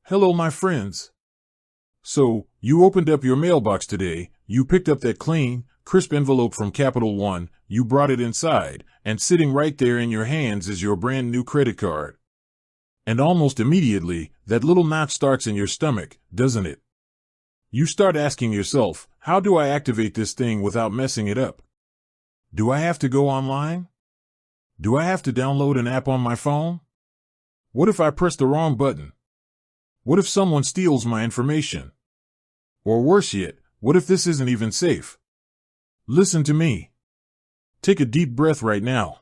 Hello, my friends. So, you opened up your mailbox today, you picked up that clean, crisp envelope from Capital One, you brought it inside, and sitting right there in your hands is your brand new credit card. And almost immediately, that little knot starts in your stomach, doesn't it? You start asking yourself, how do I activate this thing without messing it up? Do I have to go online? Do I have to download an app on my phone? What if I press the wrong button? What if someone steals my information? Or worse yet, what if this isn't even safe? Listen to me. Take a deep breath right now.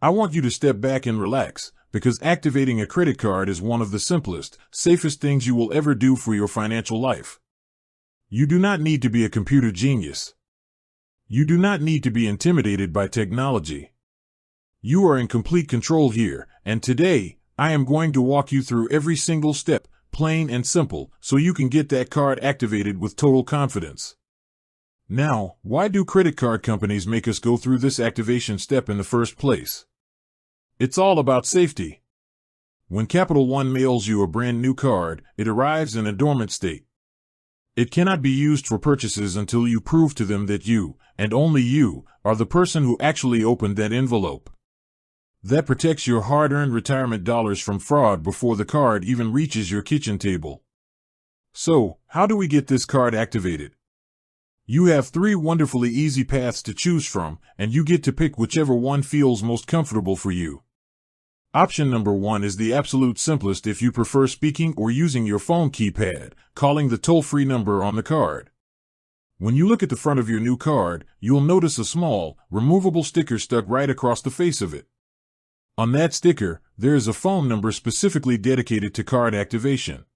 I want you to step back and relax, because activating a credit card is one of the simplest, safest things you will ever do for your financial life. You do not need to be a computer genius. You do not need to be intimidated by technology. You are in complete control here, and today, I am going to walk you through every single step, plain and simple, so you can get that card activated with total confidence. Now, why do credit card companies make us go through this activation step in the first place? It's all about safety. When Capital One mails you a brand new card, it arrives in a dormant state. It cannot be used for purchases until you prove to them that you, and only you, are the person who actually opened that envelope. That protects your hard-earned retirement dollars from fraud before the card even reaches your kitchen table. So, how do we get this card activated? You have 3 wonderfully easy paths to choose from, and you get to pick whichever one feels most comfortable for you. Option number 1 is the absolute simplest if you prefer speaking or using your phone keypad, calling the toll-free number on the card. When you look at the front of your new card, you'll notice a small, removable sticker stuck right across the face of it. On that sticker, there is a phone number specifically dedicated to card activation.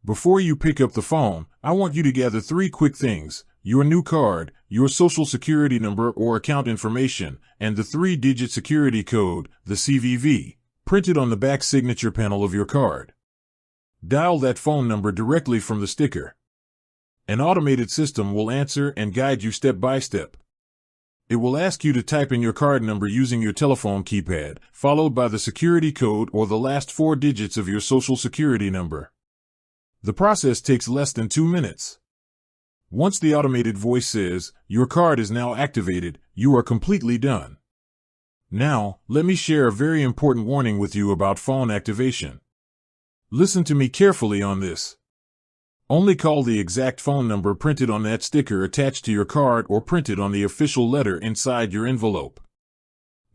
Before you pick up the phone, I want you to gather 3 quick things: your new card, your social security number or account information, and the 3-digit security code, the CVV, printed on the back signature panel of your card. Dial that phone number directly from the sticker. An automated system will answer and guide you step by step. It will ask you to type in your card number using your telephone keypad, followed by the security code or the last 4 digits of your social security number. The process takes less than 2 minutes. Once the automated voice says, "Your card is now activated," you are completely done. Now, let me share a very important warning with you about phone activation. Listen to me carefully on this. Only call the exact phone number printed on that sticker attached to your card or printed on the official letter inside your envelope.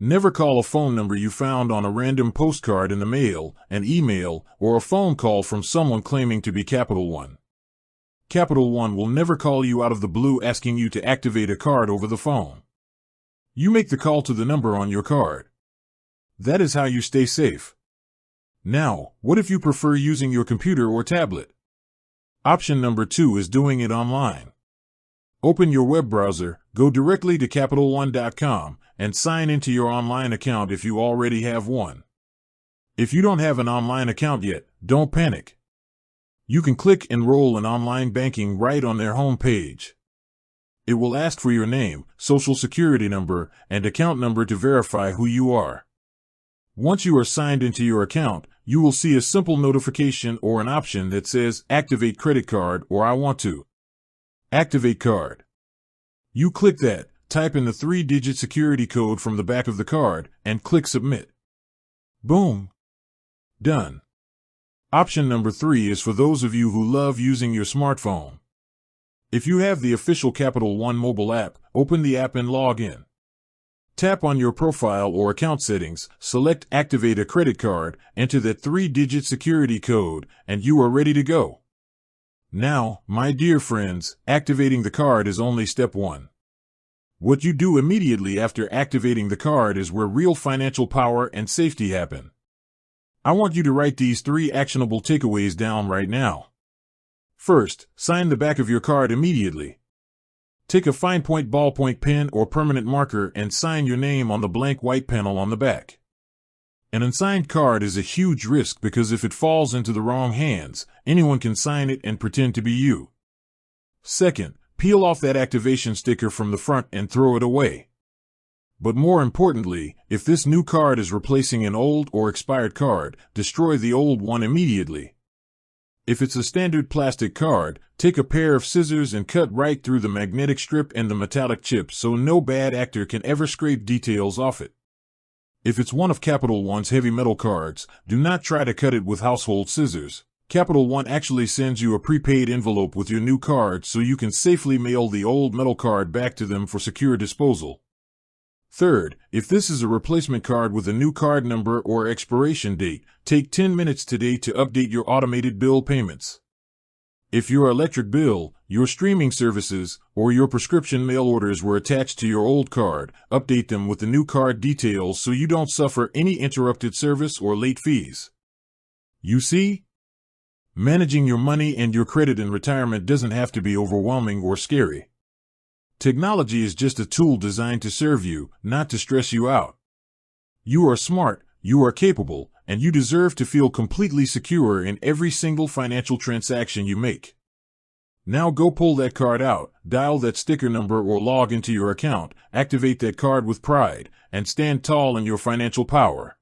Never call a phone number you found on a random postcard in the mail, an email, or a phone call from someone claiming to be Capital One. Capital One will never call you out of the blue asking you to activate a card over the phone. You make the call to the number on your card. That is how you stay safe. Now, what if you prefer using your computer or tablet? Option number 2 is doing it online. Open your web browser, go directly to CapitalOne.com, and sign into your online account if you already have one. If you don't have an online account yet, don't panic. You can click Enroll in Online Banking right on their home page. It will ask for your name, social security number, and account number to verify who you are. Once you are signed into your account, you will see a simple notification or an option that says Activate Credit Card or I want to activate card. You click that, type in the 3-digit security code from the back of the card, and click Submit. Boom! Done. Option number 3 is for those of you who love using your smartphone. If you have the official Capital One mobile app, open the app and log in. Tap on your profile or account settings, select Activate a Credit Card, enter that 3-digit security code, and you are ready to go. Now, my dear friends, activating the card is only step 1. What you do immediately after activating the card is where real financial power and safety happen. I want you to write these 3 actionable takeaways down right now. First, sign the back of your card immediately. Take a fine point ballpoint pen or permanent marker and sign your name on the blank white panel on the back. An unsigned card is a huge risk because if it falls into the wrong hands, anyone can sign it and pretend to be you. Second, peel off that activation sticker from the front and throw it away. But more importantly, if this new card is replacing an old or expired card, destroy the old one immediately. If it's a standard plastic card, take a pair of scissors and cut right through the magnetic strip and the metallic chip so no bad actor can ever scrape details off it. If it's one of Capital One's heavy metal cards, do not try to cut it with household scissors. Capital One actually sends you a prepaid envelope with your new card so you can safely mail the old metal card back to them for secure disposal. Third, if this is a replacement card with a new card number or expiration date, take 10 minutes today to update your automated bill payments. If your electric bill, your streaming services, or your prescription mail orders were attached to your old card, update them with the new card details so you don't suffer any interrupted service or late fees. You see? Managing your money and your credit in retirement doesn't have to be overwhelming or scary. Technology is just a tool designed to serve you, not to stress you out. You are smart, you are capable, and you deserve to feel completely secure in every single financial transaction you make. Now go pull that card out, dial that sticker number or log into your account, activate that card with pride, and stand tall in your financial power.